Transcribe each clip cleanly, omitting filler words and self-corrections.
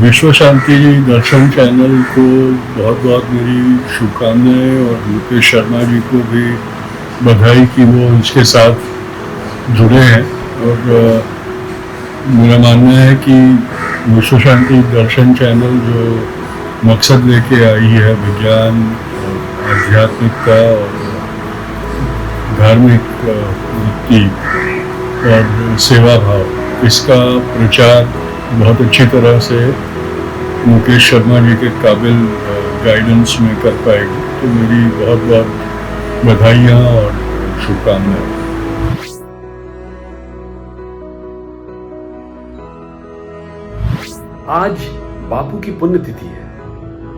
विश्व शांति दर्शन चैनल को बहुत बहुत मेरी शुभकामनाएं और मुकेश शर्मा जी को भी बधाई कि वो इसके साथ जुड़े हैं। और मेरा मानना है कि विश्व शांति दर्शन चैनल जो मकसद लेके आई है, विज्ञान और आध्यात्मिकता और धार्मिक वृत्ति और सेवा भाव, इसका प्रचार बहुत अच्छी तरह से मुकेश शर्मा जी के काबिल गाइडेंस में कर पाएगी। तो मेरी बहुत बहुत बधाइयाँ और शुभकामनाएं। आज बापू की पुण्यतिथि है।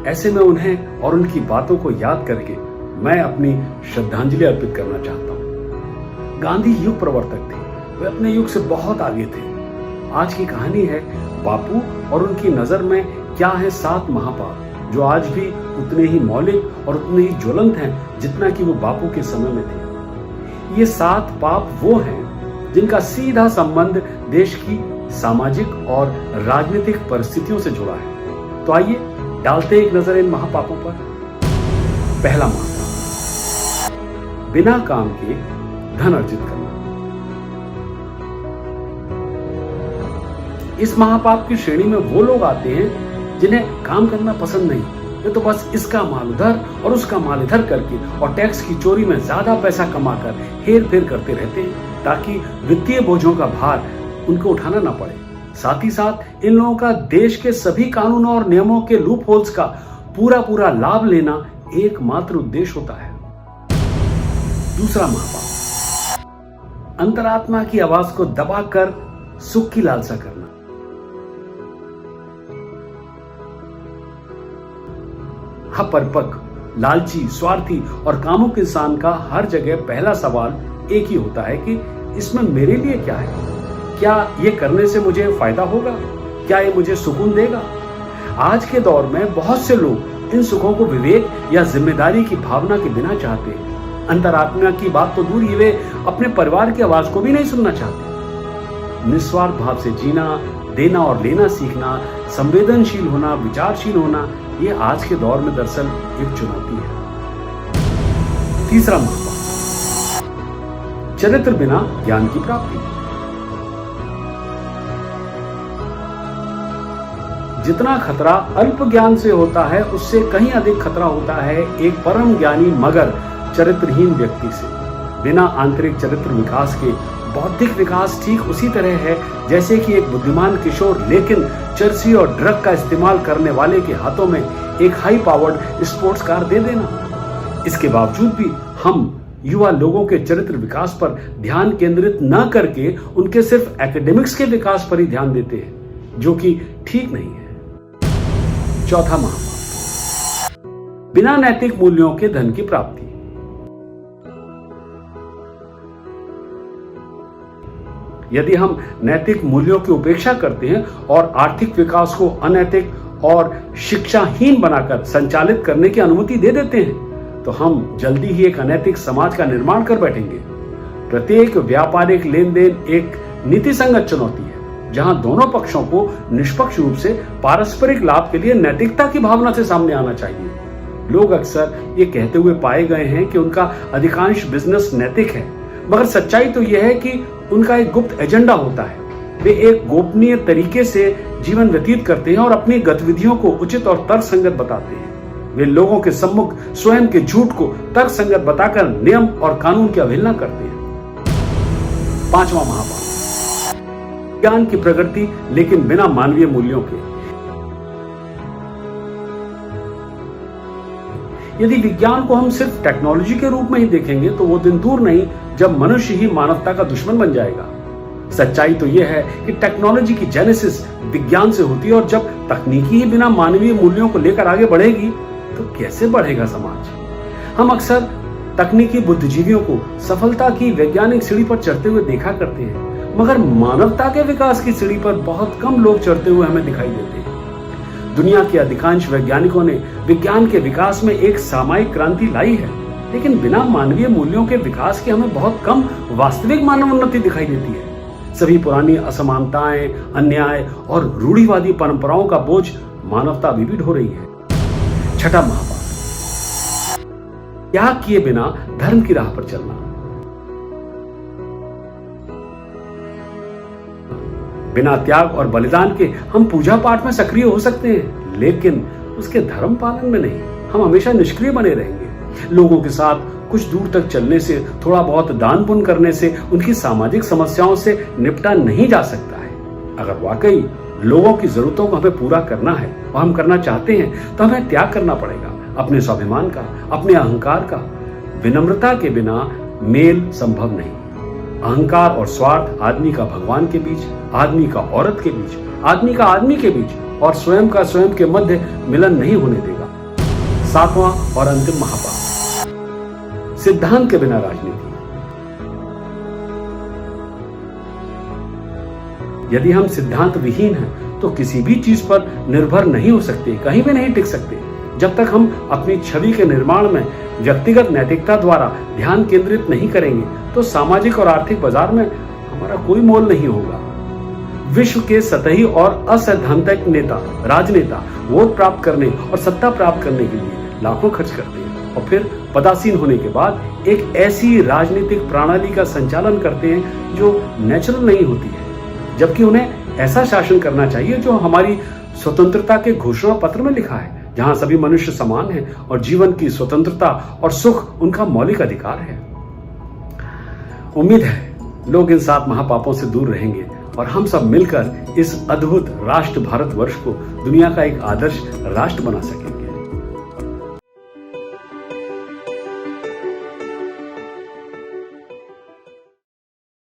ऐसे में उन्हें और उनकी बातों को याद करके मैं अपनी श्रद्धांजलि अर्पित करना चाहता हूँ। गांधी युग प्रवर्तक थे, वे अपने युग से बहुत आगे थे। आज की कहानी है बापू और उनकी नजर में क्या है 7 महापाप, जो आज भी उतने ही मौलिक और उतने ही ज्वलंत हैं जितना कि वो बापू के समय में थे। ये 7 पाप वो हैं जिनका सीधा संबंध देश की सामाजिक और राजनीतिक परिस्थितियों से जुड़ा है। तो आइए डालते एक नजर इन महापापों पर। पहला महापाप, बिना काम के धन अर्जित करना। इस महापाप की श्रेणी में वो लोग आते हैं जिन्हें काम करना पसंद नहीं। वे तो बस इसका माल उधर और उसका माल इधर करके और टैक्स की चोरी में ज्यादा पैसा कमाकर हेर फेर करते रहते हैं ताकि वित्तीय बोझों का भार उनको उठाना ना पड़े। साथ ही साथ इन लोगों का देश के सभी कानूनों और नियमों के लूप होल्स का पूरा लाभ लेना एकमात्र उद्देश्य होता है। दूसरा महापाप, अंतरात्मा की आवाज को दबाकर सुख की लालसा करना। अपरिपक्व, लालची, स्वार्थी और कामुक इंसान का हर जगह पहला सवाल एक ही होता है कि इसमें मेरे लिए क्या है? क्या ये करने से मुझे फायदा होगा? क्या ये मुझे सुकून देगा? आज के दौर में बहुत से लोग इन सुखों को विवेक या जिम्मेदारी की भावना के बिना चाहते हैं। अंतरात्मा की बात तो दूर ही, वे अपने परिवार की आवाज को भी नहीं सुनना चाहते। निस्वार्थ भाव से जीना, देना और लेना सीखना, संवेदनशील होना, विचारशील होना, ये आज के दौर में दरअसल एक चुनौती है। तीसरा महापाप, चरित्र बिना ज्ञान की प्राप्ति। जितना खतरा अल्प ज्ञान से होता है, उससे कहीं अधिक खतरा होता है एक परम ज्ञानी मगर चरित्रहीन व्यक्ति से। बिना आंतरिक चरित्र विकास के बौद्धिक विकास ठीक उसी तरह है जैसे कि एक बुद्धिमान किशोर लेकिन चरसी और ड्रग का इस्तेमाल करने वाले के हाथों में एक हाई पावर्ड स्पोर्ट्स कार दे देना। इसके बावजूद भी हम युवा लोगों के चरित्र विकास पर ध्यान केंद्रित न करके उनके सिर्फ एकेडमिक्स के विकास पर ही ध्यान देते हैं, जो कि ठीक नहीं है। चौथा महापाप, बिना नैतिक मूल्यों के धन की प्राप्ति। यदि हम नैतिक मूल्यों की उपेक्षा करते हैं और आर्थिक विकास को अनैतिक और शिक्षाहीन बनाकर संचालित करने की अनुमति दे देते हैं, तो हम जल्दी ही एक अनैतिक समाज का निर्माण कर बैठेंगे। प्रत्येक व्यापारिक लेन देन एक नीति संगत चुनौती है, जहां दोनों पक्षों को निष्पक्ष रूप से पारस्परिक लाभ के लिए नैतिकता की भावना से सामने आना चाहिए। लोग अक्सर ये कहते हुए पाए गए हैं कि उनका अधिकांश बिजनेस नैतिक है, मगर सच्चाई तो यह है कि उनका एक गुप्त एजेंडा होता है। वे एक गोपनीय तरीके से जीवन व्यतीत करते हैं और अपनी गतिविधियों को उचित और तर्कसंगत बताते हैं। वे लोगों के सम्मुख स्वयं के झूठ को तर्कसंगत बताकर नियम और कानून की अवहेलना करते हैं। पांचवा महापाप, ज्ञान की प्रगति लेकिन बिना मानवीय मूल्यों के। यदि विज्ञान को हम सिर्फ टेक्नोलॉजी के रूप में ही देखेंगे तो वो दिन दूर नहीं जब मनुष्य ही मानवता का दुश्मन बन जाएगा। सच्चाई तो यह है कि टेक्नोलॉजी की जेनेसिस विज्ञान से होती है और जब तकनीकी ही बिना मानवीय मूल्यों को लेकर आगे बढ़ेगी तो कैसे बढ़ेगा समाज? हम अक्सर तकनीकी बुद्धिजीवियों को सफलता की वैज्ञानिक सीढ़ी पर चढ़ते हुए देखा करते हैं, मगर मानवता के विकास की सीढ़ी पर बहुत कम लोग चढ़ते हुए हमें दिखाई देते हैं। दुनिया के अधिकांश वैज्ञानिकों ने विज्ञान के विकास में एक सामयिक क्रांति लाई है, लेकिन बिना मानवीय मूल्यों के विकास के हमें बहुत कम वास्तविक मानव उन्नति दिखाई देती है। सभी पुरानी असमानताएं, अन्याय और रूढ़िवादी परंपराओं का बोझ मानवता अभी भी ढो रही है। छठा महापाप, त्याग किए बिना धर्म की राह पर चलना। बिना त्याग और बलिदान के हम पूजा पाठ में सक्रिय हो सकते हैं, लेकिन उसके धर्म पालन में नहीं। हम हमेशा निष्क्रिय बने रहेंगे। लोगों के साथ कुछ दूर तक चलने से, थोड़ा बहुत दान पुण्य करने से उनकी सामाजिक समस्याओं से निपटा नहीं जा सकता है। अगर वाकई लोगों की जरूरतों को हमें पूरा करना है और हम करना चाहते हैं, तो हमें त्याग करना पड़ेगा अपने स्वाभिमान का, अपने अहंकार का। विनम्रता के बिना मेल संभव नहीं। अहंकार और स्वार्थ आदमी का भगवान के बीच, आदमी का औरत के बीच, आदमी का आदमी के बीच और स्वयं का स्वयं के मध्य मिलन नहीं होने देगा। सातवां और अंतिम महापाप, सिद्धांत के बिना राजनीति। यदि हम सिद्धांत विहीन हैं, तो किसी भी चीज पर निर्भर नहीं हो सकते, कहीं भी नहीं टिक सकते। जब तक हम अपनी छवि के निर्माण में व्यक्तिगत नैतिकता द्वारा ध्यान केंद्रित नहीं करेंगे, तो सामाजिक और आर्थिक बाजार में हमारा कोई मोल नहीं होगा। विश्व के सतही और असैद्धांतिक नेता, राजनेता वोट प्राप्त करने और सत्ता प्राप्त करने के लिए लाखों खर्च करते हैं और फिर पदासीन होने के बाद एक ऐसी राजनीतिक प्रणाली का संचालन करते हैं जो नेचुरल नहीं होती है, जबकि उन्हें ऐसा शासन करना चाहिए जो हमारी स्वतंत्रता के घोषणा पत्र में लिखा है, जहां सभी मनुष्य समान हैं और जीवन की स्वतंत्रता और सुख उनका मौलिक अधिकार है। उम्मीद है लोग इन 7 महापापों से दूर रहेंगे और हम सब मिलकर इस अद्भुत राष्ट्र भारतवर्ष को दुनिया का एक आदर्श राष्ट्र बना सकेंगे।